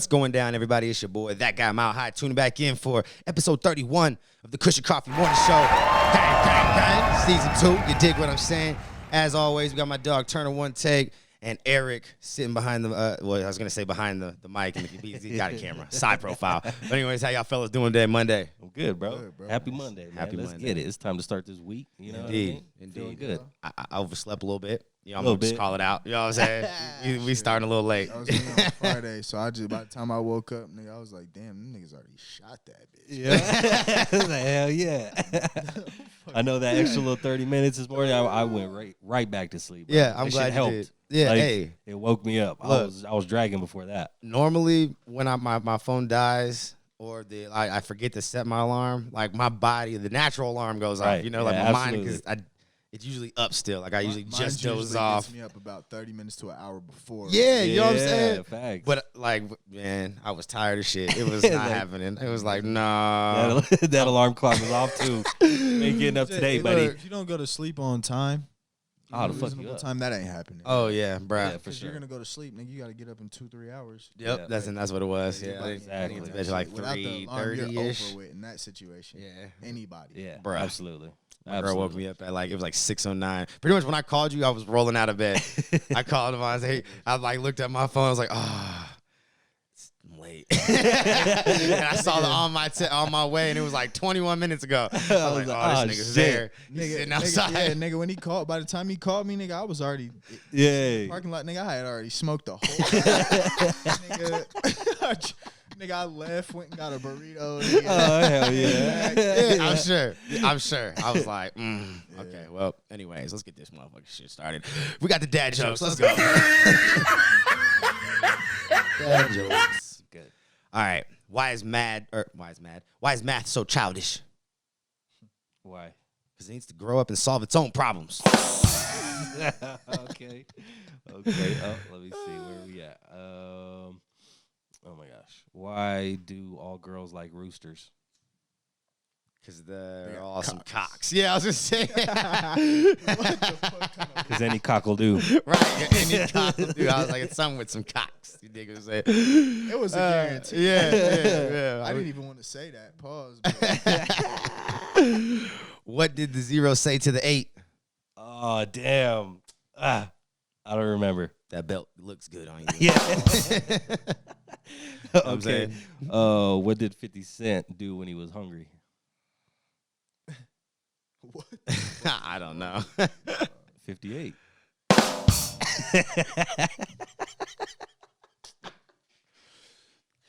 What's going down, everybody? It's your boy, That Guy MileHigh, tuning back in for episode 31 of the Kush Coughfee Morning Show. Gang, gang, gang. Season 2. You dig what I'm saying? As always, we got my dog Turner One Take and Eric sitting behind the, well, I was going to say behind the mic, and he got a camera, side profile. But anyways, how y'all fellas doing today, Monday? I'm good, bro. Happy Monday, man. Happy Let's Monday. get it. It's time to start this week. You know Indeed. what I mean? Indeed. Feeling good. I overslept a little bit. You know, I'm going to just call it out. You know what I'm saying? we starting a little late. I was on Friday, so by the time I woke up, nigga, I was like, damn, them niggas already shot that bitch. Yeah. Hell yeah. I know that extra little 30 minutes this morning, I went right back to sleep. Bro. Yeah, I'm that glad shit you helped. did. Yeah, Like, hey. It woke me up. Look. I was dragging before that. Normally, when my phone dies or I forget to set my alarm, like my body, the natural alarm goes off. Right. You know, like Yeah, my mind, absolutely. because it's usually up still. Like I usually Mine just doze usually off. Gets me up about 30 minutes to an hour before. Yeah, you know what I'm saying? Facts. But like, man, I was tired of shit. It was not Like- happening. It was like, nah. that alarm clock was off too. Ain't getting up to date, buddy. If you don't go to sleep on time, Oh, the fuck you reasonable up. time, that ain't happening. Oh yeah, bruh. Yeah, for Because sure. you're gonna go to sleep, nigga. You gotta get up in 2-3 hours. Yep, Yeah, that's what it was. Yeah, Yeah, like, exactly. I get to bed like Without the alarm, 3:30 you're ish. over with in that situation. Yeah. Anybody. Yeah, Bruh. absolutely. My girl woke me up at like, it was like 6:09. Pretty much when I called you, I was rolling out of bed. I called him. I like looked at my phone. I was like, I'm late. And I saw the on my way, and it was like 21 minutes ago. I was like, oh, this nigga's there. He's sitting outside. Yeah, nigga, when he called, by the time he called me, nigga, I was already Yeah. parking lot, nigga. I had already smoked the whole nigga. Nigga, I left, went and got a burrito. Nigga. Oh, hell yeah. Yeah, I'm sure. I was like, okay, well, anyways, let's get this motherfucking shit started. We got the dad jokes. Let's go. Dad jokes. Good. All right. Why is math so childish? Why? Because it needs to grow up and solve its own problems. Okay. Oh, let me see where we at. Oh my gosh. Why do all girls like roosters? Because they're got all some cocks. cocks. Yeah, I was just saying. Because any cock will do. Right. Any cock will do. I was like, it's something with some cocks. You dig what I'm saying? It was a guarantee. Yeah. I didn't even want to say that. Pause. But What did the 0 say to the 8? Oh, damn. I don't remember. That belt looks good on you. Yeah. what I'm Okay. saying? What did 50 Cent do when he was hungry? what? I don't know. 58.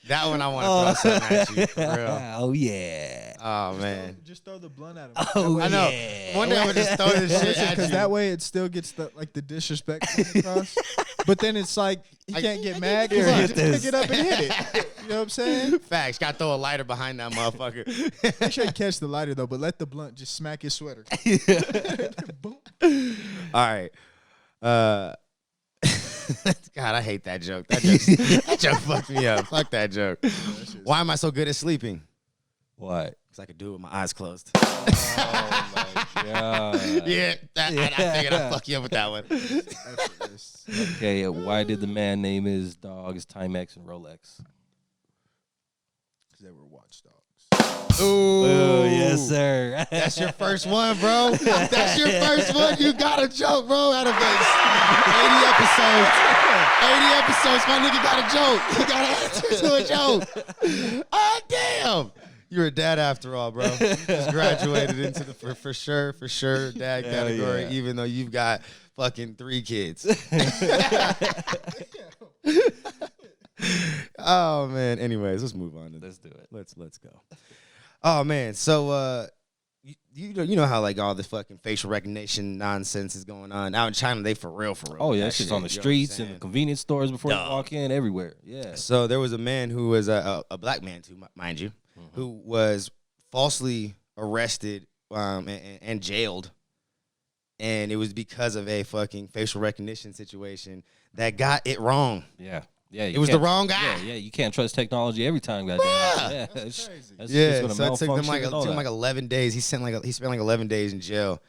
That one I want to throw something at you, for real. Oh, yeah. Oh, man. Just throw the blunt at him. Oh, I know. yeah. One day I would just throw this shit at Because you. that way it still gets the disrespect across. But then it's like he can't get mad because Here, he hit just this. pick it up and hit it. You know what I'm saying? Facts. Got to throw a lighter behind that motherfucker. Make sure you catch the lighter though, but let the blunt just smack his sweater. Boom. All right. God, I hate that joke. That joke fucked me up. Fuck that joke. Why am I so good at sleeping? What? Because I could do it with my eyes closed. Oh, my God. Yeah, I figured I'd fuck you up with that one. Effortless. Okay, why did the man name his dogs Timex and Rolex? Because they were watchdogs. Ooh. Oh, yes, sir. That's your first one, bro. That's your first one. You got a joke, bro. Out of 80 episodes, my nigga got a joke. He got an answer to a joke. Oh, damn. You're a dad after all, bro. You just graduated into the for sure dad Hell category, yeah. even though you've got fucking 3 kids. Oh, man. Anyways, let's move on to Let's do it. Let's go. Oh man, so you know how like all this fucking facial recognition nonsense is going on out in China? They for real. Oh, yeah, that that shit's shit, on the you know what I'm streets and saying? the convenience stores before Dog. you walk in, everywhere. Yeah. So there was a man who was a black man too, mind you, who was falsely arrested and jailed, and it was because of a fucking facial recognition situation that got it wrong. Yeah. Yeah. It was the wrong guy. Yeah. You can't trust technology every time, goddamn. Yeah. That's crazy. That's Yeah, just so gonna it took them malfunction and all that. 11 days. He spent like 11 days in jail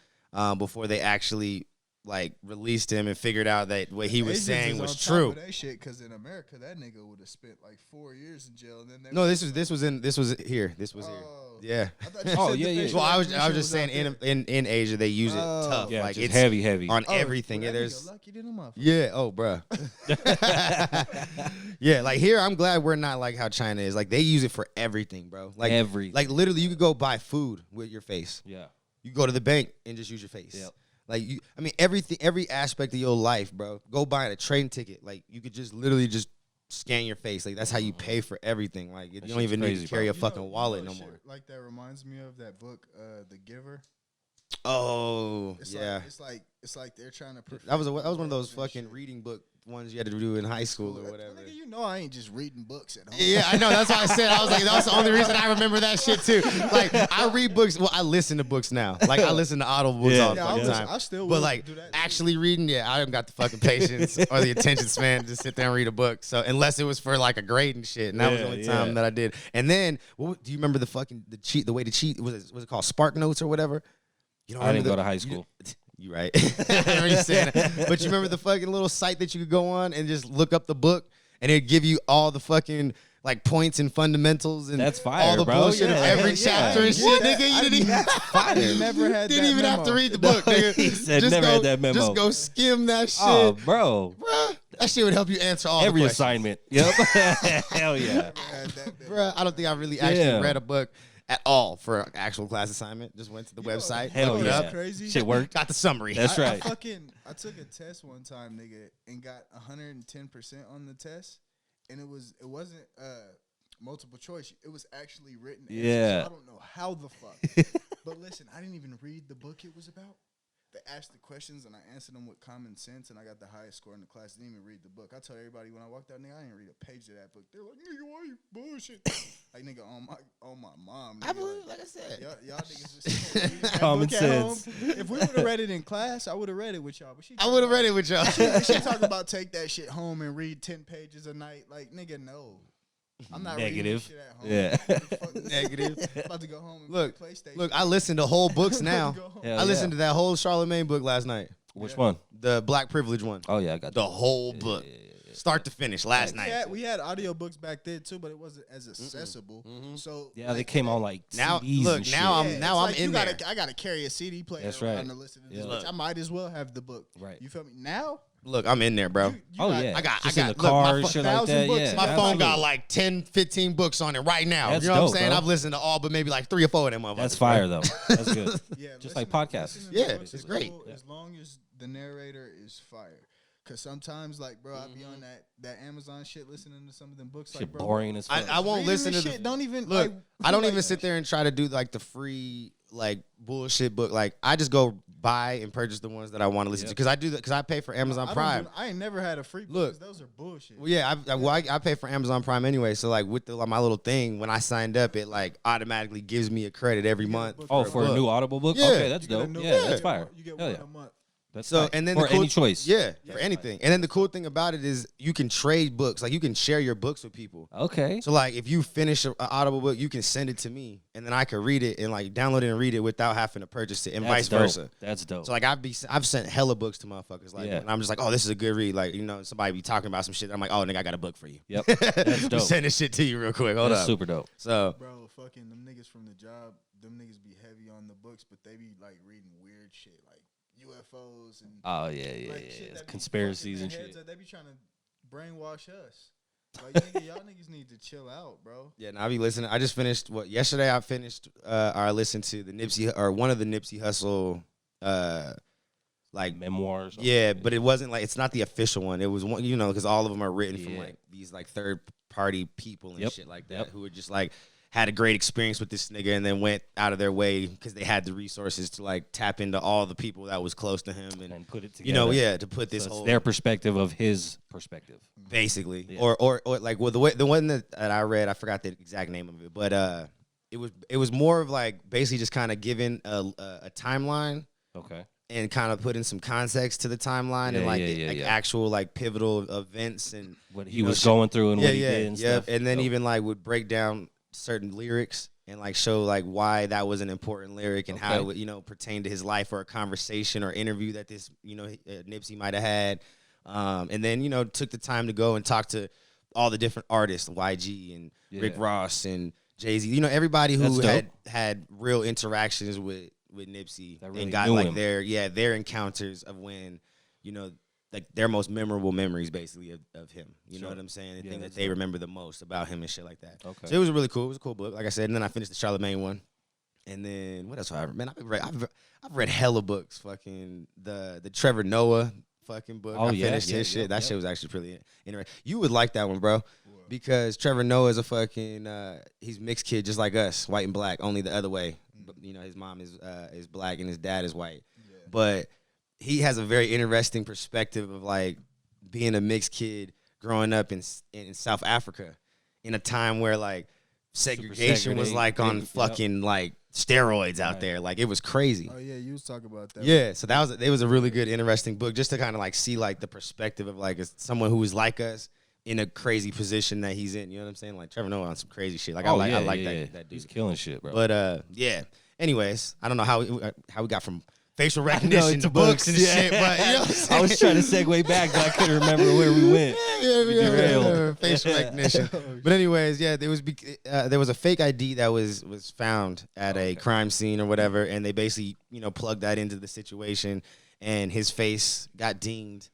before they actually like released him and figured out that what he was Asians saying is was on top true. of that shit, because in America, that nigga would have spent like 4 years in jail. And then they No, would- this was here. Oh. Yeah. I thought you Oh, said yeah, the yeah. facial Well, I was recognition just saying out there. in Asia they use it Oh. tough. Yeah, like just it's heavy. on Oh, everything. well, Yeah, that nigga there's lucky than a motherfucker. yeah. Oh, bruh. Yeah, like here, I'm glad we're not like how China is. Like they use it for everything, bro. Like Everything. Like literally, you could go buy food with your face. Yeah. You go to the bank and just use your face. Yep. Like you, I mean, everything, every aspect of your life, bro. Go buy a train ticket. Like you could just literally just scan your face. Like that's how you pay for everything. Like you don't shit's even need crazy, to carry Bro, a fucking wallet no shit more. Like that reminds me of that book, The Giver. Oh It's yeah, like it's like they're trying to. that was one of those perfect fucking shit. reading book ones you had to do in high school or whatever. Nigga, you know I ain't just reading books at home. Yeah, I know. That's why I said I was like, that's the only reason I remember that shit too. Like I read books. Well, I listen to books now. Like I listen to audible Yeah. all the Yeah, fucking I time. I still But will like do that. actually reading, yeah, I haven't got the fucking patience or the attention span to sit there and read a book. So unless it was for like a grade and shit, and that was the Yeah, only time yeah. that I did. And then, do you remember the way to cheat? Was it called Spark Notes or whatever? You don't I didn't remember go to high school. You right. I remember you saying that. But you remember the fucking little site that you could go on and just look up the book and it'd give you all the fucking like points and fundamentals and That's fire, all the bro. bullshit of Yeah, every yeah. chapter and shit, What? nigga. You didn't even, I never had didn't that even have to memo. read the book, nigga. He said Just never go, had that memo. Just go skim that shit. Oh, bro. Bruh, that shit would help you answer all Every the questions. assignment. Yep. Hell yeah. Bruh, I don't think I really actually Yeah. read a book at all for an actual class assignment. Just went to the website, Hell looked it yeah. up, Crazy. Shit worked. got the summary. That's right. I took a test one time, nigga, and got 110% on the test, and it wasn't multiple choice. It was actually written. answers. Yeah. I don't know how the fuck. But listen, I didn't even read the book it was about. They asked the questions and I answered them with common sense, and I got the highest score in the class. Didn't even read the book. I tell everybody when I walked out, nigga, I didn't read a page of that book. They're like, nigga, why you bullshit? Like, nigga, on my mom. Nigga, I believe, like I said. y'all niggas just reading that Common book at home. sense. If we would have read it in class, I would have read it with y'all. But she I would have read it with y'all. She talking about take that shit home and read 10 pages a night. Like, nigga, no. I'm not Negative. reading this shit at home. Yeah. Negative. About to go home and Look, play PlayStation. Look, I listened to whole books now. Go home. Hell I listened yeah. to that whole Charlemagne book last night. Which one? The Black Privilege one. Oh, yeah, I got The that. whole book. Start to finish last night. We had audiobooks back then too, but it wasn't as accessible. So Yeah, they came on like Now, CDs look, and shit. now I'm it's now I'm like in you there. I gotta carry a CD player That's around right. to listen to this. Yeah. Bitch. I might as well have the book. Right. You feel me? Now, Look, I'm in there, bro. you Oh, got- yeah. I got Just I in got the look, car my and fu- shit like 1,000 that. books Yeah, in My phone got absolutely. like 10, 15 books on it right now. That's you know what I'm dope, saying? bro. I've listened to all but maybe like 3 or 4 of them motherfuckers. That's fire, though. That's good. Yeah, Just like listening- podcasts. listening to Yeah, books it's is great. cool as long as the narrator is fire. Cause sometimes, like, bro, I be on that Amazon shit listening to some of them books. Shit Like, bro, boring as fuck. I won't reading listen this to the shit. Don't even look. like, I don't like, even sit there and try to do like the free like bullshit book. Like I just go buy and purchase the ones that I want to listen to because I do that because I pay for Amazon Prime. I ain't never had a free book. Look. 'Cause those are bullshit. Well, yeah, I pay for Amazon Prime anyway. So like with my little thing, when I signed up, it like automatically gives me a credit every You get a month. book Oh, for for a book. new Audible book? Yeah. Okay, that's You get a dope. new- Yeah, that's fire. You get Hell one yeah. a month. That's So fire. and then for the cool, any choice. yeah, Yeah, for it's anything. And then the cool thing about it is you can trade books. Like you can share your books with people. Okay. So like if you finish an Audible book, you can send it to me, and then I can read it and like download it and read it without having to purchase it, and That's vice dope. versa. That's dope. So like I've sent hella books to motherfuckers, like, Yeah. and I'm just like, oh, this is a good read. Like somebody be talking about some shit. I'm like, oh, nigga, I got a book for you. Yep. That's I'm dope. sending shit to you real quick. Hold That's up. super dope. So Bro, fucking them niggas from the job, them niggas be heavy on the books, but they be like reading weird shit like UFOs and Oh, yeah. like shit that be Conspiracies and fucking their shit. heads up. They be trying to brainwash us. Like, nigga, y'all niggas need to chill out, bro. yeah, now I be listening. I just finished yesterday. I finished or I listened to the Nipsey or one of the Nipsey Hussle like Memoirs. yeah, but it wasn't like it's not the official one. It was one, because all of them are written from Yeah. like these like third party people and Yep. shit like that Yep. who were just like had a great experience with this nigga and then went out of their way because they had the resources to like tap into all the people that was close to him and And put it together. to put this So it's whole their perspective of his perspective. basically Yeah. or like well the one that I read, I forgot the exact name of it, but it was more of like basically just kind of giving a timeline Okay. and kind of putting some context to the timeline and Yeah, like, yeah. actual like pivotal events and What he You know, was shit. going through and yeah, what he yeah, did and yeah. stuff. And then Dope. even like would break down certain lyrics and like show like why that was an important lyric and how Okay. it would, you know, pertain to his life or a conversation or interview that this, you know, Nipsey might have had. And then, you know, took the time to go and talk to all the different artists, YG and Rick Ross and Jay-Z, you know, everybody who had real interactions with Nipsey really and got knew like him. their encounters of when, you know, like their most memorable memories basically of him. You know what I'm saying? The thing that they remember the most about him and shit like that. Okay. So it was really cool. It was a cool book, like I said. And then I finished the Charlemagne one. And then what else have I read? Man, I've read hella books. Fucking the Trevor Noah fucking book. Oh, I yeah, finished his shit. That yeah. shit was actually pretty interesting. You would like that one, bro. Because Trevor Noah is a fucking he's mixed kid just like us, white and black, only the other way. You know, his mom is black and his dad is white. Yeah. But he has a very interesting perspective of like being a mixed kid growing up in South Africa in a time where like segregation was like on fucking like steroids out there. Like it was crazy. Oh yeah, you was talking about that. Yeah, so it was a really good, interesting book just to kind of like see like the perspective of like someone who was like us in a crazy position that he's in. You know what I'm saying? Like Trevor Noah on some crazy shit. Like I like that dude. He's killing shit, bro. But yeah. Anyways, I don't know how we got from facial recognition to books and shit. But you know what I'm saying? I was trying to segue back, but I couldn't remember where we went. Yeah, facial recognition. But anyways, yeah, there was a fake ID that was found at a crime scene or whatever, and they basically, you know, plugged that into the situation, and his face got dinged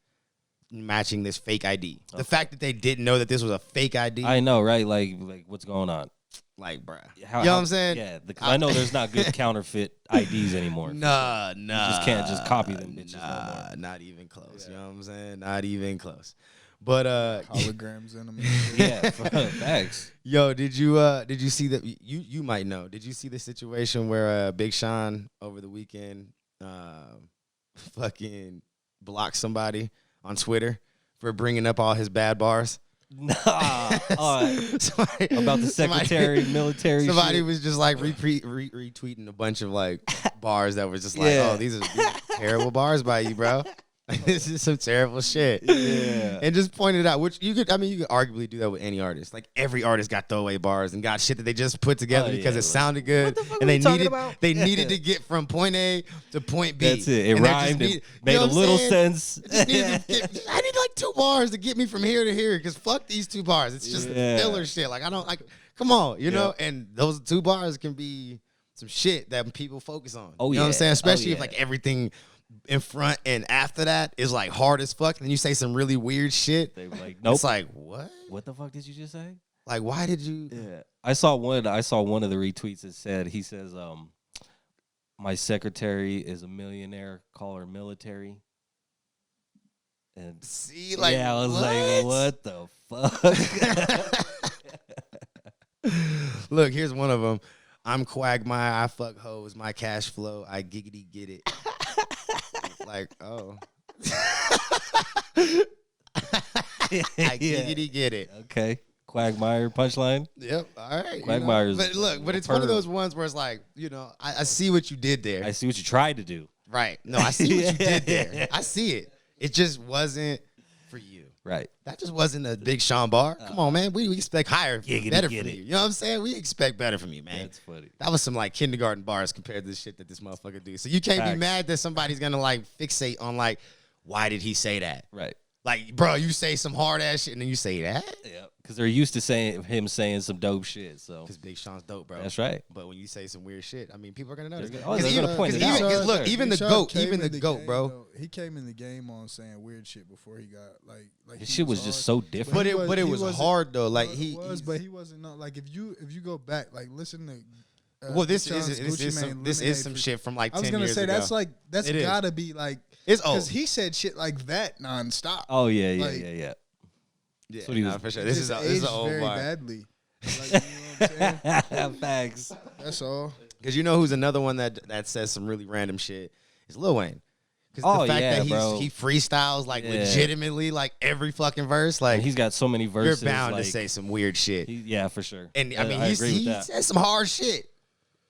matching this fake ID. The fact that they didn't know that this was a fake ID. I know, right? Like what's going on? Like, bruh. You know what I'm saying? Yeah, I know there's not good counterfeit IDs anymore. Nah. You just can't just copy them bitches no more. Not even close. Yeah. You know what I'm saying? Not even close. But holograms in them. Yeah, facts. Yo, did you see that? You might know. Did you see the situation where Big Sean over the weekend fucking blocked somebody on Twitter for bringing up all his bad bars? Nah, about the secretary, military. Somebody shit. was just like retweeting a bunch of like bars that was just like, oh, these are terrible bars by you, bro. This is some terrible shit. Yeah. And just pointed out, which you could arguably do that with any artist. Like every artist got throwaway bars and got shit that they just put together because it sounded good. And they needed to get from point A to point B. That's it. It rhymed. It made a little sense. I need like 2 bars to get me from here to here because fuck these 2 bars. It's just filler shit. Like I don't like, come on, you know? And those 2 bars can be some shit that people focus on. You know what I'm saying? Especially if like everything in front and after that is like hard as fuck, and then you say some really weird shit. They like, nope. It's like, what? What the fuck did you just say? Like, why did you? Yeah, I saw one of the retweets that said he says, "My secretary is a millionaire. Call her military." And see, like, yeah, I was like, what the fuck? Look, here's one of them. I'm Quagmire. I fuck hoes. My cash flow. I giggity get it. Like, oh. I giggity get it. Okay. Quagmire punchline. Yep. All right. Quagmire's. But look, but it's one of those ones where it's like, you know, I see what you did there. I see what you tried to do. Right. No, I see what you did there. I see it. It just wasn't for you. Right. That just wasn't a Big Sean bar. Come on, man. We expect higher, better from you. You know what I'm saying? We expect better from you, man. That's funny. That was some like kindergarten bars compared to the shit that this motherfucker do. So you can't be mad that somebody's gonna like fixate on like, why did he say that? Right. Like, bro, you say some hard ass shit and then you say that? Yeah. Because they're used to him saying some dope shit. So. Because Big Sean's dope, bro. That's right. But when you say some weird shit, I mean, people are gonna notice. They're gonna point it out. Look, even the goat, bro. Though, he came in the game on saying weird shit before he got like his shit was just so different. But it was hard though. Like but he wasn't not like if you go back like listen to. Well, this is some shit from like 10 years ago. I was gonna say that's it gotta be like it's old because he said shit like that nonstop. Oh yeah. Yeah, that's what he was for sure. This is an old very bar. badly. Like, you know what I'm saying? Facts. That's all. Because you know who's another one that says some really random shit is Lil Wayne. Oh, the fact yeah, that bro. he freestyles like legitimately like every fucking verse, like he's got so many verses. You're bound like, to say some weird shit. Yeah, for sure. And I mean, I he agree with that. says some hard shit.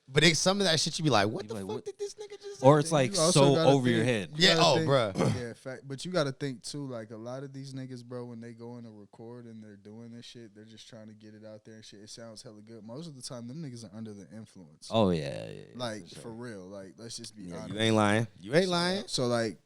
But some of that shit you be like, what the fuck did this nigga just or it's like You also so gotta over your think- head. you Yeah, gotta oh, think- bruh. Yeah, fact. But you got to think too. Like a lot of these niggas, bro, when they go in to record and they're doing this shit, they're just trying to get it out there and shit. It sounds hella good. Most of the time, them niggas are under the influence. Oh yeah. like for for real. Like let's just be Yeah, honest. you ain't lying. You ain't lying. So like,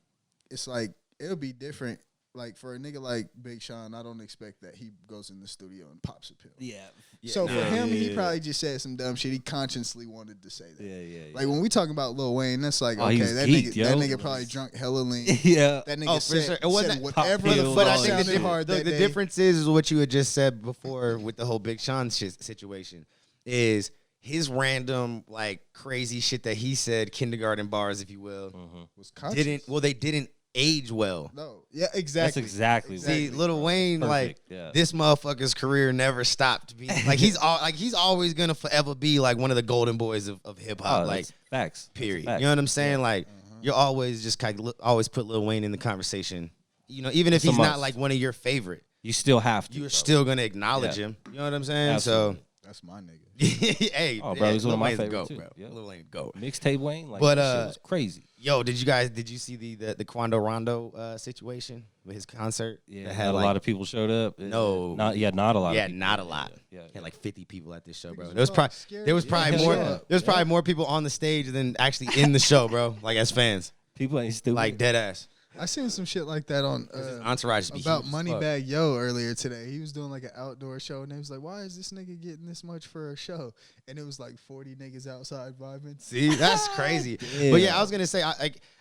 it's like it'll be different. Like for a nigga like Big Sean, I don't expect that he goes in the studio and pops a pill. Yeah. So for nah. him, he probably just said some dumb shit. He consciously wanted to say that. Yeah. Like when we talking about Lil Wayne, that's like Oh, okay, he's that geeked, nigga, yo. that nigga probably drunk hella lean. Yeah. That nigga Oh, for said, sure. It wasn't said whatever pop the pills, But I fuck all think that sounded shit. hard the that day. difference is what you had just said before with the whole Big Sean situation is his random like crazy shit that he said, kindergarten bars, if you will, was conscious. they didn't age well. No, yeah, exactly. That's exactly. See, Lil Wayne, Perfect, like yeah. this motherfucker's career never stopped being like he's always gonna forever be like one of the golden boys of hip hop. Oh, Like that's facts. That's period. facts. You know what I'm saying? Like you're always just kind of always put Lil Wayne in the conversation. You know, even if It's a he's not must. like one of your favorite, You still have to. you're bro. still gonna acknowledge Yeah. him. You know what I'm saying? Absolutely. That's my nigga. So, hey, Oh, bro, he's one Lil of my Wayne's a favorites, goat, too. bro. Yeah. Lil Wayne goat. Mixtape Wayne, like But, that shit was crazy. Yo, did you see the Quando Rondo situation with his concert? Yeah, that had a lot of people showed up. No. not a lot. Yeah, of people. not a lot. Yeah, Had like 50 people at this show, bro. Niggas There was was probably scared there was to probably even more show up. there was probably more people on the stage than actually in the show, bro. Like as fans, people ain't stupid. like dead ass. I seen some shit like that on His entourage be about huge as fuck. Moneybag Yo earlier today. He was doing like an outdoor show, and they was like, "Why is this nigga getting this much for a show?" And it was like 40 niggas outside vibing. See, that's crazy. But yeah, I was gonna say,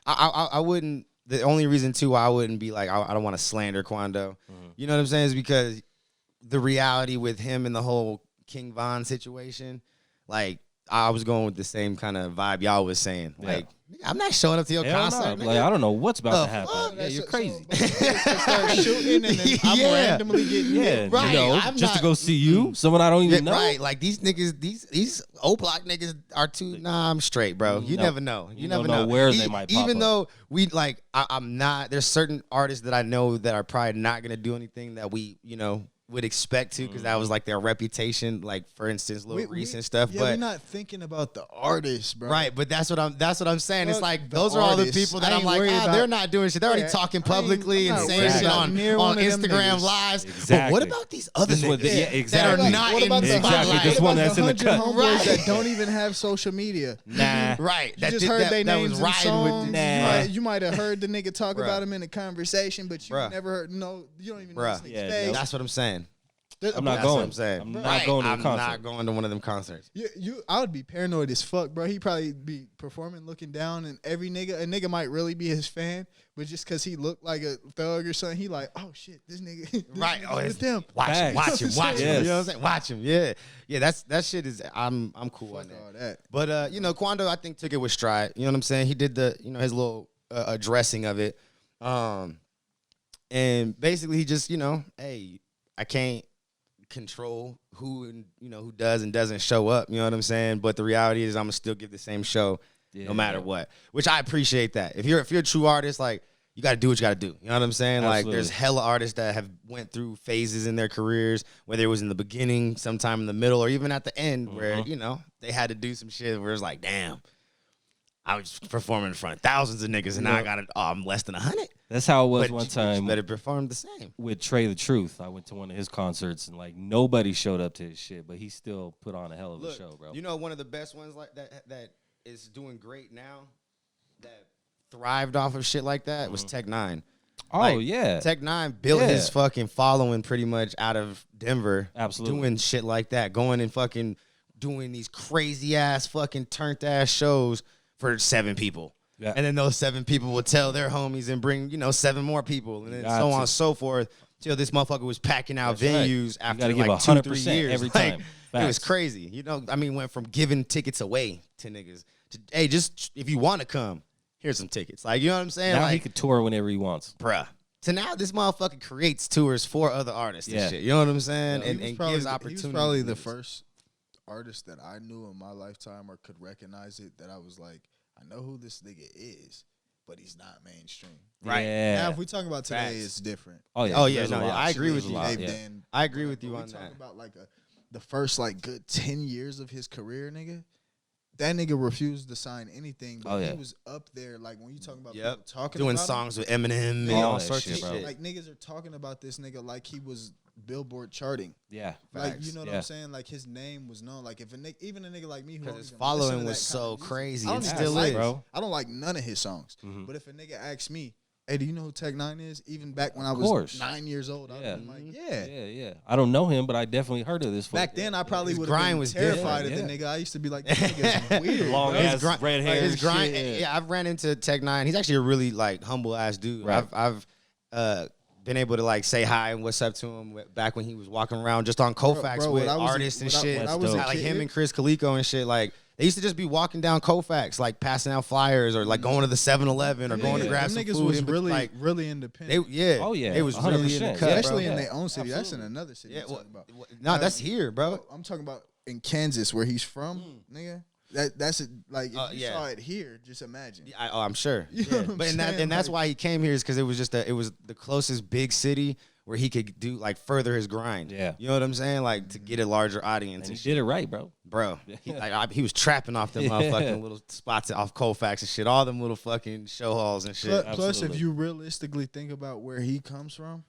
I wouldn't. The only reason too why I wouldn't be like, I don't want to slander Quando. You know what I'm saying? Is because the reality with him and the whole King Von situation, like I was going with the same kind of vibe y'all was saying. Yeah. Like, I'm not showing up to your Hell concert. no. nigga. Like I don't know what's about The to happen. fuck? Yeah, you're crazy. Start shooting, and then I'm Yeah. randomly getting Yeah, hit. Right, you know, I'm just to not- go see you, someone I don't even know. Right, like these niggas, these O-Block niggas are too. Nah, I'm straight, bro. You No. never know. You You never don't know know where they might pop Even up. though we like, I'm not. There's certain artists that I know that are probably not gonna do anything that we, would expect to, because that was like their reputation. Like for instance, Lil Reese and stuff. Yeah, we're But not thinking about the artist, bro. right, but that's what I'm saying. It's Fuck like the those are all the artists. people that I I'm ain't like, worried about- they're not doing shit. They're already Yeah, talking I'm publicly not and saying worried shit about on near one of them Instagram niggas. lives. Exactly. But what about these other This one- niggas yeah, exactly. that are not What in about the the Exactly, spotlight? this one What that's about in the the cut. 100 homeboys Right. that don't even have social media? Nah. Right. You just heard their names was in riding songs. with Nah. You might have heard the nigga talk Bruh. about him in a conversation, but you Bruh. never heard. No, you don't even know Bruh. this nigga's Yeah, face. no. That's what I'm saying. I'm not That's going. what I'm saying. I'm Right. not going to a I'm concert. not going to one of them concerts. I would be paranoid as fuck, bro. He probably be performing, looking down, and a nigga might really be his fan, but just because he looked like a thug or something, he like, oh shit, this nigga, this Right. nigga's Oh, with them. Watch him. Facts. Watch him. Watch him. Yes. You know what I'm saying? Watch him. Yeah. Yeah. That shit is. I'm cool on Fuck that. all that. But Quando, I think, took it with stride. You know what I'm saying? He did his little addressing of it, and basically he just hey, I can't control who does and doesn't show up. You know what I'm saying? But the reality is, I'm gonna still give the same show no matter what. Which I appreciate that. If you're a true artist, like you got to do what you got to do. You know what I'm saying? Absolutely. Like there's hella artists that have went through phases in their careers, whether it was in the beginning, sometime in the middle, or even at the end, where they had to do some shit where it's like, damn, I was performing in front of thousands of niggas, and now I got I'm less than 100. That's how it was But one you time better perform the same. with Trey the Truth. I went to one of his concerts and like nobody showed up to his shit, but he still put on a hell of a show, bro. You know, one of the best ones like that is doing great now, that thrived off of shit like that was Tech Nine. Oh Like, yeah, Tech Nine built Yeah. his fucking following pretty much out of Denver. Absolutely. Doing shit like that. Going and fucking doing these crazy ass fucking turned ass shows for 7 people. Yeah. And then those 7 people would tell their homies and bring, 7 more people. And then Got so on to. and so forth. Till this motherfucker was packing out That's right. venues You after gotta give like 2-3 100% years. every Like, time. it was Facts. crazy. Went from giving tickets away to niggas to, hey, just if you want to come, here's some tickets. Like, you know what I'm saying? now like, he could tour whenever he wants. bruh. So now this motherfucker creates tours for other artists Yeah. and shit. You know what I'm saying? He And was gives He opportunities. was probably to the niggas. first artist that I knew in my lifetime or could recognize it that I was like, I know who this nigga is, but he's not mainstream. Right. Yeah. Now, if we talk about today, Facts. it's different. Oh yeah. Oh, yeah, there's a no, lot. I agree There's with a you. lot, They've yeah. been- I agree with you we on talk that. about like the first like good 10 years of his career, nigga. that nigga refused to sign anything, but Oh, yeah. he was up there. Like when you talking about Yep. people talking Doing about songs with Eminem and All all that sorts shit, of bro. shit. like niggas are talking about this nigga like he was Billboard charting. Yeah. Like Facts. you know what Yeah. I'm saying? Like his name was known. Like if a nigga, even a nigga like me, who Because don't his even listen following to was that kind so of music, crazy. I don't It even still like, is. bro. I don't like none of his songs. Mhm. But if a nigga asks me, hey, do you know who Tech Nine is? Even back when I Of was course. 9 years old, Yeah. I'd be like, yeah. Yeah. I don't know him, but I definitely heard of this. Back then, I probably His would have grind been was terrified different, of the yeah. nigga. I used to be like, this nigga's weird. Long bro. ass grind- red like, hair. his and grind. shit. Yeah, I've ran into Tech Nine. He's actually a really like humble ass dude. Right. I've been able to like say hi and what's up to him back when he was walking around just on Kofax Bro, with when I was a- artists and when I- shit. when I was a like him kid- and Chris Calico and shit. Like they used to just be walking down Kofax, like passing out flyers or like going to the 7-Eleven or going to Yeah. grab Them some niggas food. was in bet- really, like really they, independent. yeah, Oh, yeah, they was really in the 100%. cut, Especially bro. in Yeah. their own city. That's in Absolutely. another city. Yeah, I'm talking about. No, that's here, bro. I'm talking about in Kansas, where he's from, nigga. That's it. Like if you yeah. saw it here, just imagine. I'm sure. You know Yeah. what I'm But saying? that's Like- why he came here is because it was just it was the closest big city where he could do like further his grind. Yeah. You know what I'm saying? Like to get a larger audience And and he shit. did it right, bro. Bro, he was trapping off them motherfucking little spots off Colfax and shit, all them little fucking show halls and shit. Plus, if Absolutely. you realistically think about where he comes from,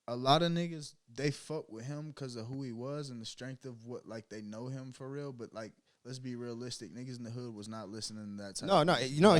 a lot of niggas they fuck with him because of who he was and the strength of what like they know him for real. But like, let's be realistic, niggas in the hood was not listening to that type. No, of no, music. you know,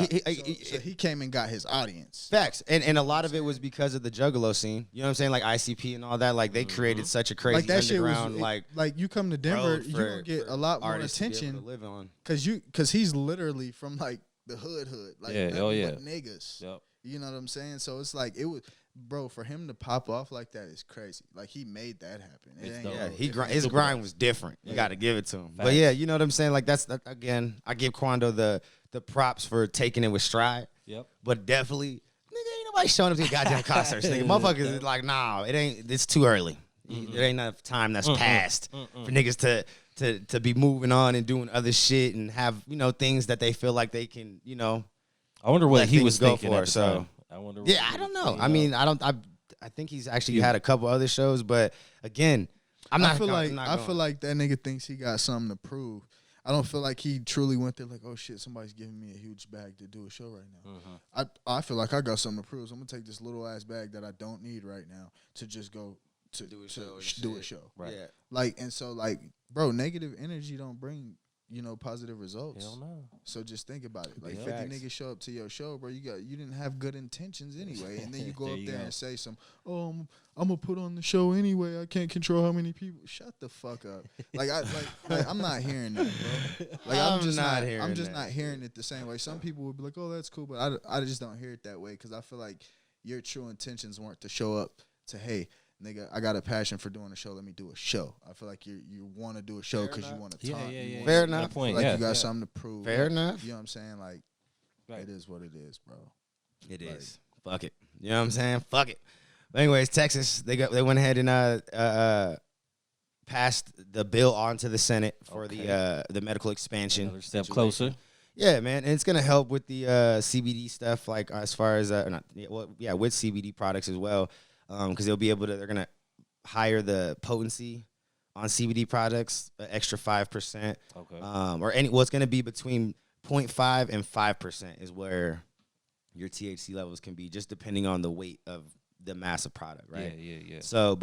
So he came and got his audience. facts, and a lot of it was because of the Juggalo scene. You know what I'm saying? Like ICP and all that. Like they created such a crazy Like that shit was underground like you come to Denver, road you for- gonna get for a lot more artists to be able attention to live on. because he's literally from like the hood, like Yeah, nothing oh, yeah. but niggas. Yep. You know what I'm saying? So it's like it was, bro. For him to pop off like that is crazy. Like he made that happen. It It's ain't dope. Yeah, no- his grind was different. You got to give it to him. But Facts. yeah, you know what I'm saying? Like that's again, I give Quando the props for taking it with stride. Yep. But definitely, nigga, ain't nobody showing up to your goddamn concerts. Nigga, motherfuckers is like, nah, it ain't. It's too early. There ain't enough time that's passed for niggas to be moving on and doing other shit and have things that they feel like they can I wonder what let he was things go thinking for, at the so- time. I wonder. Yeah, I don't know. I mean, I think he's actually had a couple other shows, but again, I feel like not I going. feel like that nigga thinks he got something to prove. I don't feel like he truly went there like, oh shit, somebody's giving me a huge bag to do a show right now. I feel like I got something to prove. So I'm gonna take this little ass bag that I don't need right now to just go to Do a show and do a shit. show. Right. Yeah. Like and so like, bro, negative energy don't bring positive results. Hell no. So just think about it. Like Big 50 facts. niggas show up to your show, bro. You didn't have good intentions anyway, and then you go There up you there go. and say some, "Oh, I'm gonna put on the show anyway. I can't control how many people." Shut the fuck up. Like I'm not hearing that, bro. Like I'm just not hearing. I'm just that. not hearing it the same way. Some people would be like, "Oh, that's cool," but I just don't hear it that way because I feel like your true intentions weren't to show up to, hey, nigga, I got a passion for doing a show. Let me do a show. I feel like you want to do a show Fair because you enough. want to Yeah, talk. yeah, You yeah. wanna- Fair you enough. Good point. Like Yeah. you got yeah. something to prove. Fair Like, enough. You know what I'm saying? Like, Right. it is what it is, bro. It Like- is. Fuck it. You know what I'm saying? Fuck it. But anyways, Texas, they went ahead and passed the bill on to the Senate for the medical expansion. Another step situation. closer. Yeah, man, and it's gonna help with the CBD stuff, like as far as with CBD products as well, because they'll be able to. They're gonna higher the potency on CBD products, an extra 5%, Okay. it's gonna be between 0.5 and 5% is where your THC levels can be, just depending on the weight of the mass of product, right? Yeah. So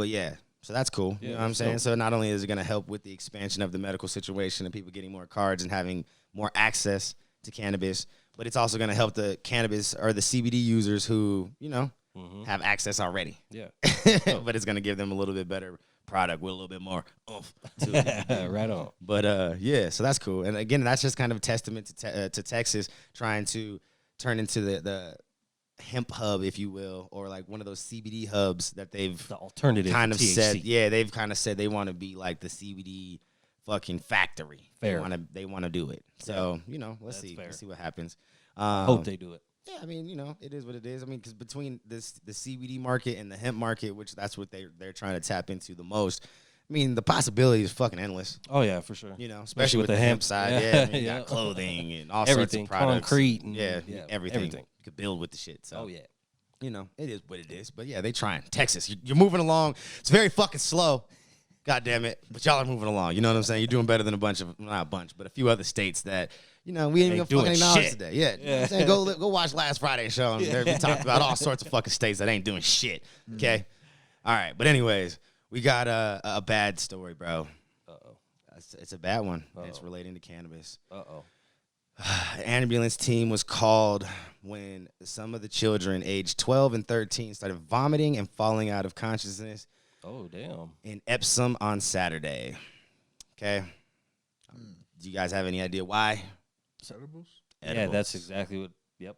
that's cool. Yeah, You know what I'm that's saying? dope. So not only is it going to help with the expansion of the medical situation and people getting more cards and having more access to cannabis, but it's also going to help the cannabis or the CBD users who, have access already. Yeah. But it's going to give them a little bit better product with a little bit more oomph to it. Right on. But yeah, so that's cool. And again, that's just kind of a testament to Texas trying to turn into the hemp hub, if you will, or like one of those CBD hubs that they've The alternative kind of to THC. said. Yeah, they've kind of said they want to be like the CBD fucking factory. Fair. They want to do it. So let's That's see. fair. Let's see what happens. Hope they do it. Yeah, I mean, it is what it is. I mean, because between the CBD market and the hemp market, which that's what they're trying to tap into the most. I mean, the possibility is fucking endless. Oh yeah, for sure. Especially with the hemp side. Yeah, I mean, you Yeah. got clothing and all Everything, sorts of products. concrete and- yeah, yeah, everything. everything. You could build with the shit. So Oh yeah. it is what it is. But yeah, they trying. Texas, you're moving along. It's very fucking slow. God damn it. But y'all are moving along. You know what I'm saying? You're doing better than not a bunch, but a few other states that, we ain't even doing fucking acknowledge shit. today. Yeah. You know what I'm saying? Go watch last Friday's show. And there we talked about all sorts of fucking states that ain't doing shit. Okay? All right. But anyways, we got a bad story, bro. Uh-oh. It's a bad one. It's relating to cannabis. Uh-oh. An ambulance team was called when some of the children aged 12 and 13 started vomiting and falling out of consciousness Oh, damn. in Epsom on Saturday. Okay? Do you guys have any idea why? Edibles? Yeah, that's exactly what. Yep.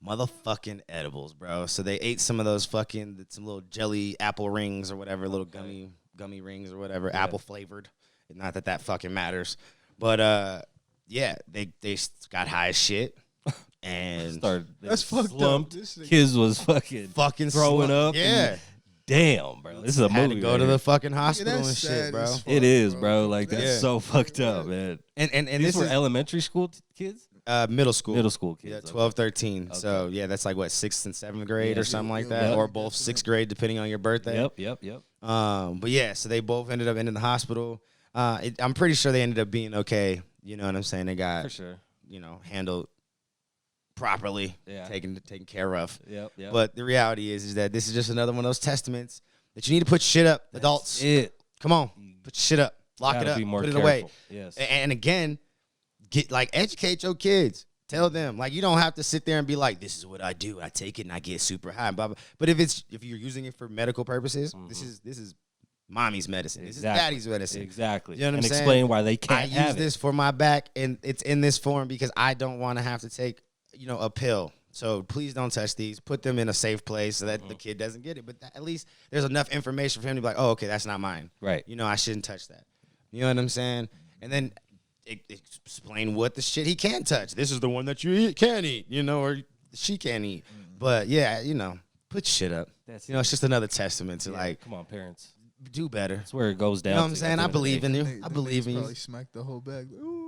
Motherfucking edibles, bro. So they ate some of those some little jelly apple rings or whatever, little gummy rings or whatever, apple flavored. Not that fucking matters. But, yeah, they got high as shit. And That's fucked slumped. up. This nigga- Kids was fucking fucking throwing up. Yeah. Damn, bro. This is a Had movie. to go to man. the fucking hospital that's and shit, sad bro. as fuck. It is, Fuck, bro. bro. Like, that's Yeah. so fucked up, man. And These this were is elementary school kids? middle school. Middle school kids. Yeah, okay. 12, 13. Okay. So, yeah, that's like, what, 6th and 7th grade Yeah, or something like yeah, that? yeah. Or both 6th grade, depending on your birthday. Yep. But, yeah, so they both ended up in the hospital. I'm pretty sure they ended up being okay. You know what I'm saying? They got, For sure. handled properly, Yeah. taken care of. Yep. But the reality is that this is just another one of those testaments that you need to put shit up, adults. Come on, put your shit up, lock it Gotta up, be more put it careful. away. Yes. And again, educate your kids. Tell them, you don't have to sit there and be like, this is what I do. I take it and I get super high. Blah, blah. But if you're using it for medical purposes, this is mommy's medicine. This is daddy's medicine. Exactly. You know what I'm and saying? explain why they I can't use have this for my back, and it's in this form because I don't want to have to take, a pill. So please don't touch these. Put them in a safe place so that the kid doesn't get it. But at least there's enough information for him to be like, oh, okay, that's not mine. Right. I shouldn't touch that. You know what I'm saying? And then explain what the shit he can't touch. This is the one that you can eat, or she can't eat. But yeah, put shit up. That's It's just another testament to come on, parents. do better. That's where it goes down. You know what I'm to saying? at the I end of the believe day. in you. They- I them believe niggas in you. Probably smacked the whole bag. Ooh.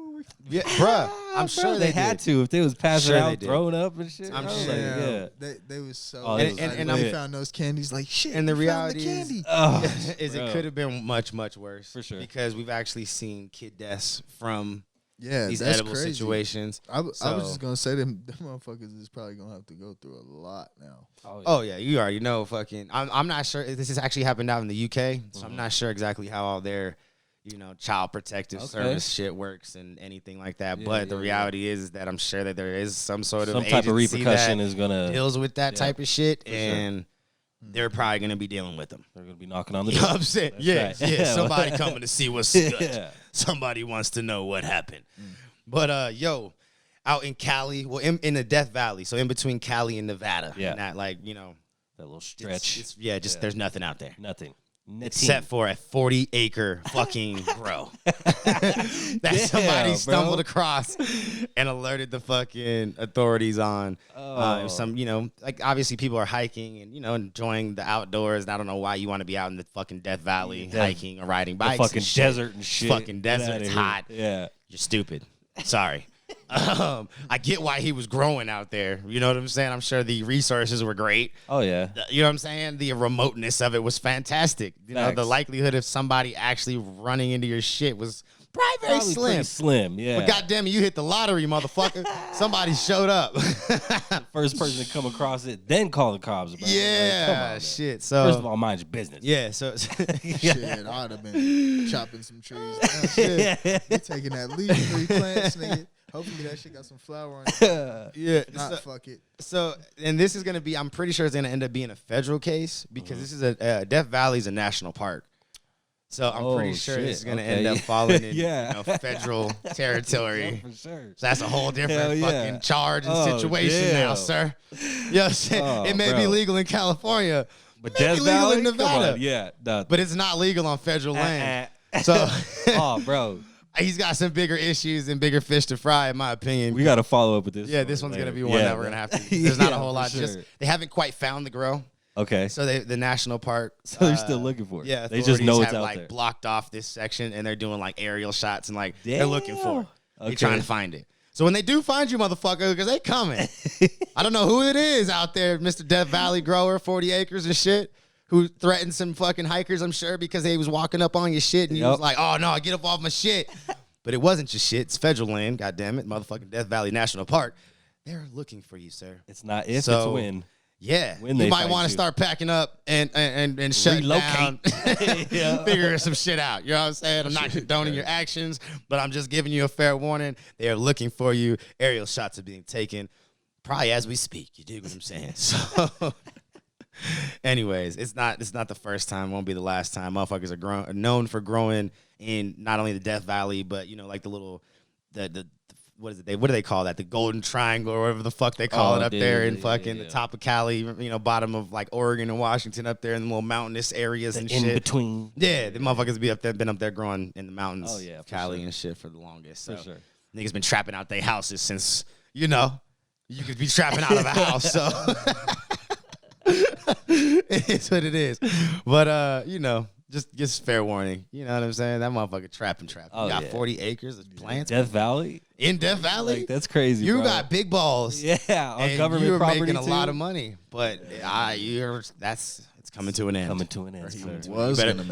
Yeah, bruh. I'm sure they had did. to if they was passing Sure they out, did. throwing up and shit. I'm I was sure. like, yeah. They was so. Oh, And- and we I'm- found those candies like shit. And the we found reality is- candy. Oh, Is bro. it could have been much, much worse. For sure. Because we've actually seen kid deaths from Yeah, these that's edible crazy. situations. I was So- just gonna say them motherfuckers is probably gonna have to go through a lot now. Oh yeah, you already know. I'm not sure if this has actually happened out in the UK, so I'm not sure exactly how all their, child protective service shit works and anything like that. Yeah, but the yeah, reality is that I'm sure that there is some sort of Some type of agency repercussion that is gonna. deals with that type of shit, sure. and they're probably gonna be dealing with them. They're gonna be knocking on the You know door. what I'm saying? That's right. Yeah. Somebody coming to see what's good. Yeah. Somebody wants to know what happened. But out in Cali, well, in the Death Valley, so in between Cali and Nevada. Yeah. Not That little stretch. there's nothing out there. Nothing. Except for a 40-acre fucking grow that Damn, somebody bro. stumbled across and alerted the fucking authorities on. Oh. Obviously people are hiking and, enjoying the outdoors. And I don't know why you want to be out in the fucking Death Valley hiking or riding the bikes. fucking and shit. desert and shit. Fucking Get desert. outta It's here. hot. Yeah. You're stupid. Sorry. I get why he was growing out there. You know what I'm saying? I'm sure the resources were great. Oh yeah. You know what I'm saying? The remoteness of it was fantastic. The Facts. likelihood of somebody actually running into your shit was probably very Probably slim. pretty slim. Yeah. But goddamn it, you hit the lottery, motherfucker. Somebody showed up. First person to come across it, then call the cops. Bro. Like, come on, Yeah, man. shit. So First of all, mind your business. yeah, so Shit, I'd have been chopping some trees. Shit, you taking that leaf, 3 plants, nigga. Hopefully that shit got some flower on it. yeah. Not fuck it. So, and this is gonna be, I'm pretty sure it's gonna end up being a federal case because this is Death Valley is a national park. So I'm pretty sure shit. this is gonna Okay. end up falling in Yeah. federal territory. For sure. So that's a whole different Hell yeah. fucking charge and Oh, situation now, damn. sir. You know what I'm saying? Oh, it may be bro. legal in California, But it may Death be legal Valley, in Come Nevada. on. Yeah. But it's not legal on federal land. So Oh, bro. he's got some bigger issues and bigger fish to fry, in my opinion. We got to follow up with this. Yeah, this story one's gonna later. be one Yeah, that we're bro. gonna have to. There's not a Yeah, whole for lot. sure. Just they haven't quite found the grow, Okay. so the national park. So they're still looking for it. Yeah, They just know authorities it's have, out like there. blocked off this section, and they're doing like aerial shots and like they're looking for it. They're Okay. trying to find it. So when they do find you, motherfucker, because they coming. I don't know who it is out there, Mr. Death Valley grower, 40 acres and shit. who threatened some fucking hikers, I'm sure, because they was walking up on your shit and you was like, oh, no, get up off my shit. But it wasn't your shit. It's federal land, goddammit, motherfucking Death Valley National Park. They're looking for you, sir. It's not if, So, it's when. Yeah. When you they might fight want to you. start packing up and shut down. Yeah. Figuring some shit out. You know what I'm saying? I'm not condoning your actions, but I'm just giving you a fair warning. They are looking for you. Aerial shots are being taken probably as we speak. You dig what I'm saying? So... Anyways, it's not the first time, won't be the last time. Motherfuckers are known for growing in not only the Death Valley, but like the little the what is it? What do they call that? The Golden Triangle or whatever the fuck they call it up there in fucking the top of Cali, bottom of like Oregon and Washington up there in the little mountainous areas and shit. In between. Yeah, the motherfuckers been up there growing in the mountains of Cali sure. and shit for the longest. So For sure. niggas been trapping out their houses since, you could be trapping out of a house. So it is what it is. But just fair warning. You know what I'm saying? That motherfucker trapping. Oh, You got yeah. 40 acres of plants. Death Valley? In Death Valley? Like, that's crazy, You bro. got big balls. Yeah, on and government you're property making a too. lot of money. But it's coming to an end. Coming to an end, sir.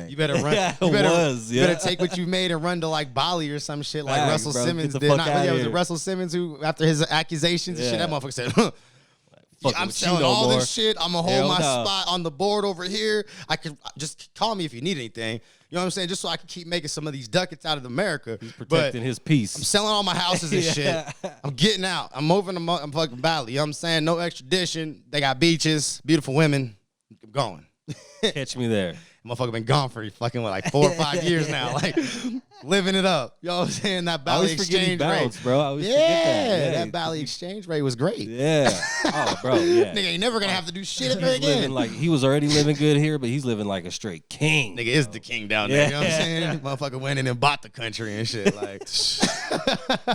You better run. Yeah, you better, it was, you yeah. better take what you made and run to like Bali or some shit like Facts, Russell bro. Simmons Get did. the fuck outta Was it here. Russell Simmons who, after his accusations and shit, Yeah. that motherfucker said, huh, Fucking I'm with you selling no all more. this shit. I'm going to Hell hold my no. spot on the board over here. I could just call me if you need anything. You know what I'm saying? Just so I can keep making some of these ducats out of America. He's But protecting his peace. I'm selling all my houses and shit. I'm getting out. I'm moving to I'm fucking Bali. You know what I'm saying? No extradition. They got beaches, beautiful women. I'm going. Catch me there. Motherfucker been gone for fucking like 4 or 5 years now. Like living it up. You know what I'm saying? That I Bali always forget he exchange rate. bounced, bro. I always Yeah, forget that. that Bali exchange rate was great. Yeah. Oh, bro, yeah. Nigga ain't never gonna have to do shit ever He's living again. like he was already living good here, but he's living like a straight king. Nigga is the king down there. You know what I'm Yeah. saying? Motherfucker went in and bought the country and shit. Like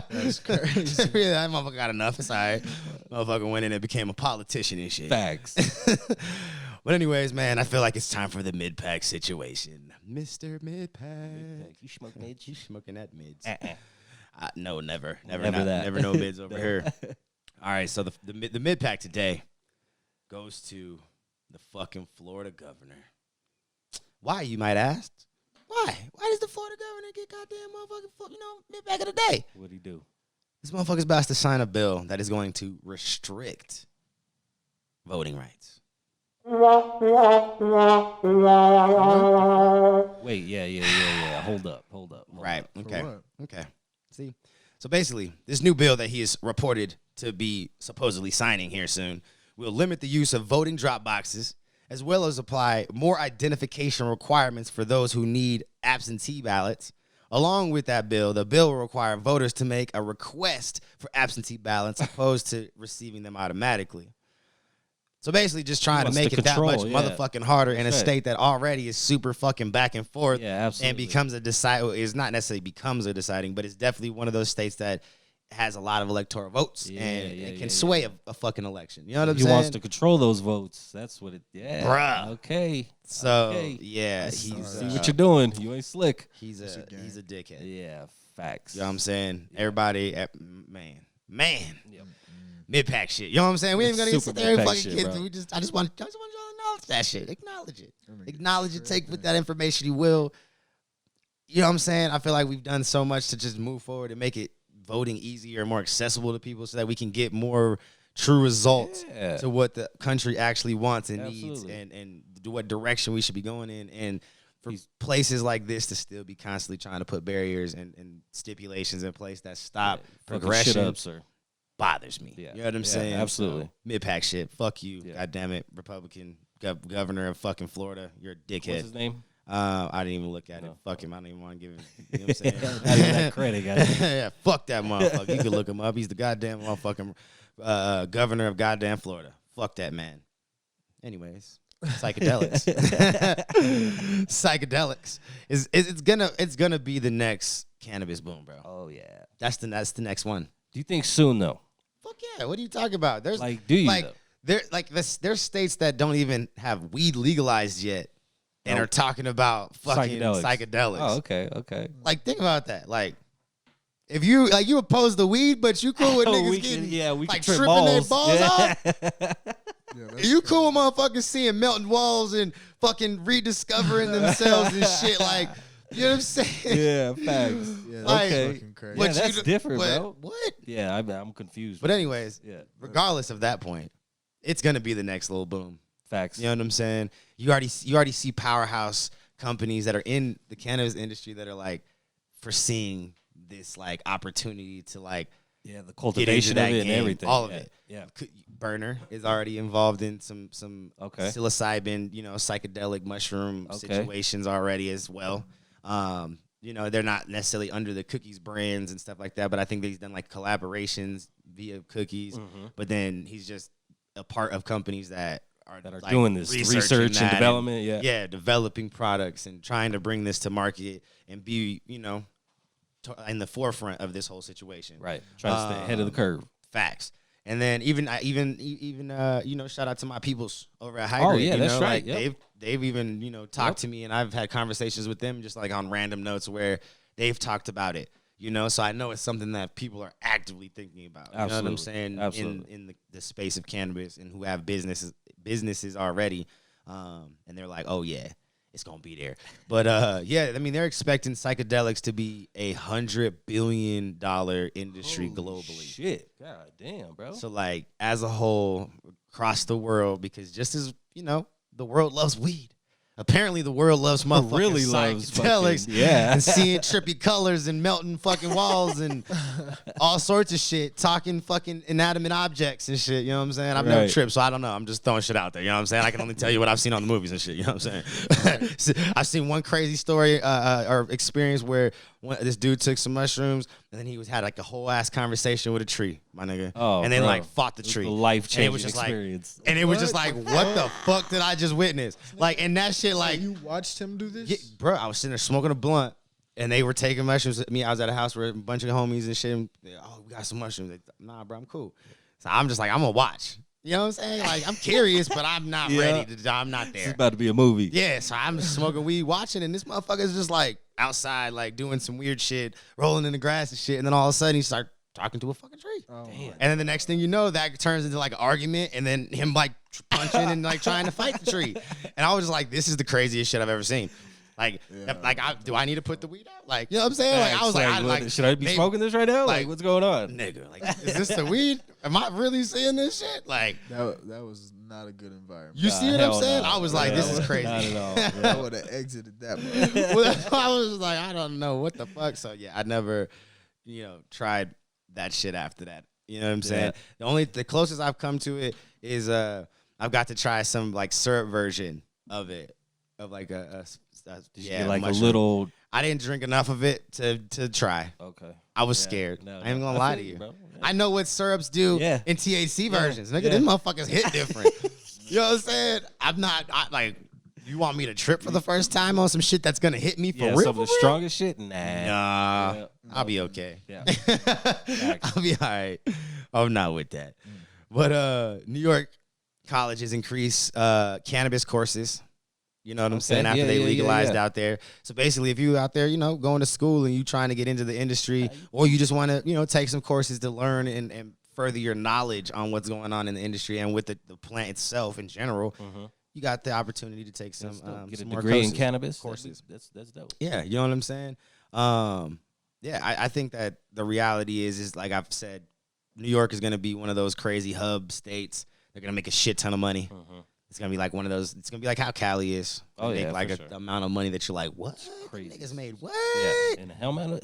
that's crazy. Yeah, that motherfucker got enough. It's all right. Motherfucker went in and became a politician and shit. Facts. But anyways, man, I feel like it's time for the mid-pack situation. Mr. Mid-Pack. You smoke mids? You smoking that mids? Uh-uh. No, never that. that. Never no mids over here. All right, so the mid-pack today goes to the fucking Florida governor. Why, you might ask? Why? Why does the Florida governor get goddamn motherfucking, mid-pack of the day? What'd he do? This motherfucker's about to sign a bill that is going to restrict voting rights. Wait, yeah. Hold up. Right. Okay. what? Okay. See? So basically, this new bill that he is reported to be supposedly signing here soon will limit the use of voting drop boxes, as well as apply more identification requirements for those who need absentee ballots. Along with that bill, the bill will require voters to make a request for absentee ballots opposed to receiving them automatically. So basically just trying to wants make to it that much control, yeah. motherfucking harder in a That's right. state that already is super fucking back and forth. Yeah, absolutely. And becomes is not necessarily becomes a deciding, but it's definitely one of those states that has a lot of electoral votes and can sway a fucking election. You know what I'm He saying? wants to control those votes. That's what it. Yeah. Bruh. Okay. So Okay. yeah, That's he's See what you're doing. You ain't slick. he's a dickhead. Yeah. Facts. You know what I'm saying? Everybody, man. Yep. Mid-pack shit. You know what I'm saying? We ain't gonna even Super sit there and mid-pack fucking shit, get. bro. I just want y'all to acknowledge that shit. Acknowledge it. Acknowledge it. Take with that information you will. You know what I'm saying? I feel like we've done so much to just move forward and make it voting easier and more accessible to people, so that we can get more true results Yeah. to what the country actually wants and needs, Absolutely. and what direction we should be going in. And for He's- places like this to still be constantly trying to put barriers and stipulations in place that stop Fucking progression shit up, sir. bothers me. Yeah. You know what I'm Yeah, saying? absolutely. Mid-pack shit. Fuck you. Yeah. God damn it. Republican governor of fucking Florida. You're a dickhead. What's his name? I didn't even look at it. No. Fuck him. I don't even want to give him, you know what I'm saying? Not even that credit, guys. Yeah, fuck that motherfucker. You can look him up. He's the goddamn motherfucking governor of goddamn Florida. Fuck that man. Anyways, psychedelics. Psychedelics it's gonna be the next cannabis boom, bro. Oh yeah. That's the next one. Do you think soon though? Fuck yeah. What are you talking about? There's Like, do you like though? there's states that don't even have weed legalized yet and are talking about fucking psychedelics. Oh, okay. Like, think about that. Like, if you you oppose the weed, but you cool with niggas we getting can like trip tripping their balls Yeah. off. that's You cool motherfuckers seeing melting walls and fucking rediscovering themselves and shit. Like, you know what I'm saying? Yeah, facts. Yeah, that's Like, fucking crazy. Yeah, But that's you- different, but bro. What? Yeah, I'm confused. But anyways, yeah, regardless of that point, it's gonna be the next little boom. facts. You know what I'm saying? You already see powerhouse companies that are in the cannabis industry that are like foreseeing this like opportunity to like Yeah, the get cultivation into of that it and game, everything. all of yeah. it. Yeah. Burner is already involved in some Okay. psilocybin, psychedelic mushroom Okay. situations already as well. They're not necessarily under the Cookies brands and stuff like that, but I think that he's done like collaborations via Cookies. Mhm. But then he's just a part of companies that are like, doing this researching research and that development. Yeah. yeah, developing products and trying to bring this to market and be, in the forefront of this whole situation. Right. Trying to stay ahead of the curve. Facts. And then even shout out to my peoples over at H.I.G.H. Oh, yeah, that's right. Like, Yep. they've even talked to me, and I've had conversations with them just like on random notes where they've talked about it. So I know it's something that people are actively thinking about. You know what I'm Absolutely. saying? Absolutely. In the space of cannabis and who have businesses already, and they're like, oh yeah, it's gonna be there. But they're expecting psychedelics to be $100 billion industry Holy globally. Shit. God damn, bro. So like as a whole, across the world, because just as the world loves weed. Apparently, the world loves motherfucking really loves psychedelics, fucking- yeah. and seeing trippy colors and melting fucking walls and all sorts of shit, talking fucking inanimate objects and shit. You know what I'm saying? I've never Right. tripped, so I don't know. I'm just throwing shit out there. You know what I'm saying? I can only tell you what I've seen on the movies and shit. You know what I'm saying? I've seen one crazy story or experience where this dude took some mushrooms and then he had like a whole ass conversation with a tree, my nigga. Oh, and then bro. like fought the It was tree. a life-changing And it was just experience. and it was just like, what the fuck did I just witness? Like, and that shit, like, you watched him do this? yeah, bro, I was sitting there smoking a blunt, and they were taking mushrooms. I was at a house with a bunch of homies and shit. And we got some mushrooms. Like, nah, bro, I'm cool. So I'm just like, I'm gonna watch. You know what I'm saying? Like, I'm curious, but I'm not Yeah. ready to. I'm not This is there. about to be a movie. Yeah, so I'm smoking weed, watching, and this motherfucker's just like outside, like doing some weird shit, rolling in the grass and shit. And then all of a sudden, he starts talking to a fucking tree. Oh, Damn. And then the next thing you know, that turns into like an argument, and then him like punching and like trying to fight the tree. And I was just like, this is the craziest shit I've ever seen. Like, do I need to put the weed out? Like, you know what I'm saying? Like, I was like, should I be maybe- smoking this right now? Like, what's going on? nigga, like, is this the weed? Am I really seeing this shit? Like, that was not a good environment. you see what I'm hell saying? no. I was like, Yeah, this is crazy. Not at all. I Yeah. would have exited that one. Well, that's why I was like, I don't know what the fuck. So yeah, I never, tried that shit after that. You know what I'm saying? The closest I've come to it is I've got to try some like syrup version of it, of like a Did you get like mushroom. a little? I didn't drink enough of it to try. Okay. I was Yeah. scared. No, I ain't no. gonna I lie feel to you. bro. Yeah. I know what syrups do Yeah. in THC Yeah. versions. Nigga, Yeah. them motherfuckers hit different. You know what I'm saying? Like, you want me to trip for the first time on some shit that's gonna hit me for Yeah, real? some of for the real? strongest shit. Nah. Nah, Yeah. I'll be okay. Yeah. I'll be all right. I'm not with that. But New York colleges increase cannabis courses. You know what I'm saying? After Yeah, they yeah, legalized yeah. out there. So basically, if you out there, going to school and you trying to get into the industry, or you just want to, take some courses to learn and further your knowledge on what's going on in the industry and with the plant itself in general, you got the opportunity to take some, That's dope. Get a some more degree in courses. cannabis. courses. That's dope. Yeah, you know what I'm saying? I think that the reality is like I've said, New York is going to be one of those crazy hub states. They're going to make a shit ton of money. It's going to be like one of those, it's going to be like how Cali is. They Oh, make yeah, like for a sure. amount of money that you're like, what? Crazy. Niggas made what? Yeah. And the helmet,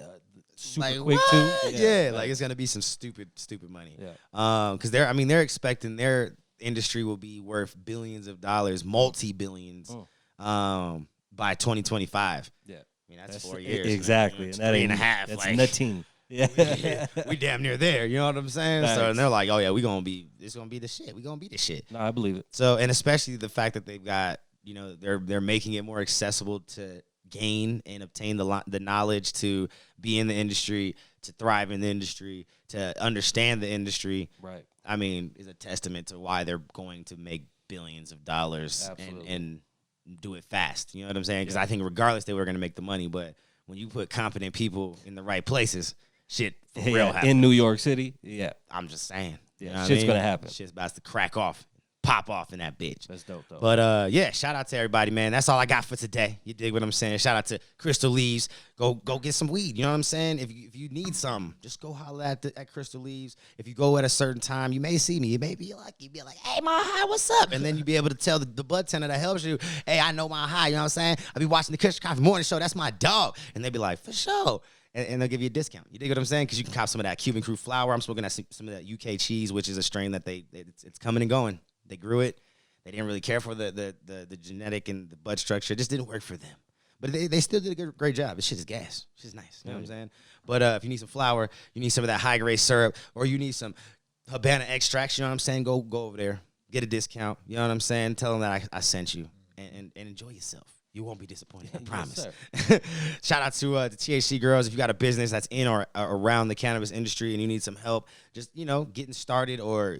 super Like, quick what? too. Yeah, like it's going to be some stupid money. Yeah. Because they're expecting their industry will be worth billions of dollars, multi-billions, by 2025. Yeah. I mean, that's 4 years. Exactly. It's And that 3.5. That's like, nutting. Yeah. we damn near there. You know what I'm saying? So, Facts. and they're like, oh yeah, it's gonna be the shit. We gonna be the shit. No, I believe it. So, and especially the fact that they've got, they're making it more accessible to gain and obtain the knowledge to be in the industry, to thrive in the industry, to understand the industry. Right. I mean, is a testament to why they're going to make billions of dollars Absolutely. and do it fast. You know what I'm saying? Because I think regardless they were going to make the money, but when you put competent people in the right places, shit for real happens. In New York City. Yeah. I'm just saying. You Yeah, know what shit's I mean? gonna happen. Shit's about to crack off, pop off in that bitch. That's dope, though. But yeah, shout out to everybody, man. That's all I got for today. You dig what I'm saying? Shout out to Crystal Leaves. Go get some weed. You know what I'm saying? If you need something, just go holler at Crystal Leaves. If you go at a certain time, you may see me. You may be like, hey, MileHigh, what's up? And then you be able to tell the bud tender that helps you, hey, I know MileHigh. You know what I'm saying? I be watching the Kush Coughfee Morning Show. That's my dog. And they be like, for sure. And they'll give you a discount. You dig what I'm saying? Because you can cop some of that Cuban Crew flour. I'm smoking some of that UK cheese, which is a strain that it's coming and going. They grew it. They didn't really care for the genetic and the bud structure. It just didn't work for them. But they still did a great job. This shit is gas. Shit's nice. You know what I'm saying? But if you need some flour, you need some of that high-grade syrup, or you need some Habana extracts, you know what I'm saying? Go over there. Get a discount. You know what I'm saying? Tell them that I sent you. And enjoy yourself. You won't be disappointed, I promise. Yes, Shout out to the THC girls. If you got a business that's in or around the cannabis industry and you need some help, just, getting started or,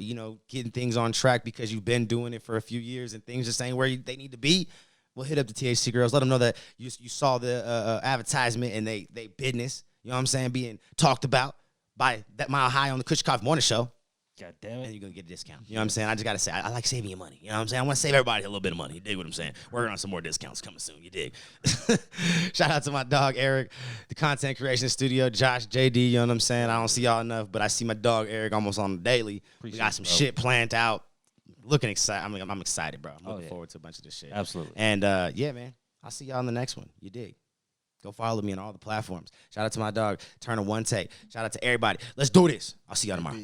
getting things on track because you've been doing it for a few years and things just ain't where they need to be, well, hit up the THC girls. Let them know that you saw the advertisement and they business, you know what I'm saying, being talked about by that MileHigh on the Kush Coughfee Morning Show. God damn it. And you're going to get a discount. You know what I'm saying? I just got to say, I like saving you money. You know what I'm saying? I want to save everybody a little bit of money. You dig what I'm saying? Working on some more discounts coming soon. You dig? Shout out to my dog, Eric, the content creation studio, Josh, JD, you know what I'm saying? I don't see y'all enough, but I see my dog, Eric, almost on the daily. We got some shit planned out. Looking excited. I'm excited, bro. I'm looking forward to a bunch of this shit. Absolutely. And, yeah, man, I'll see y'all on the next one. You dig? Go follow me on all the platforms. Shout out to my dog, Turner One Take. Shout out to everybody. Let's do this. I'll see y'all tomorrow.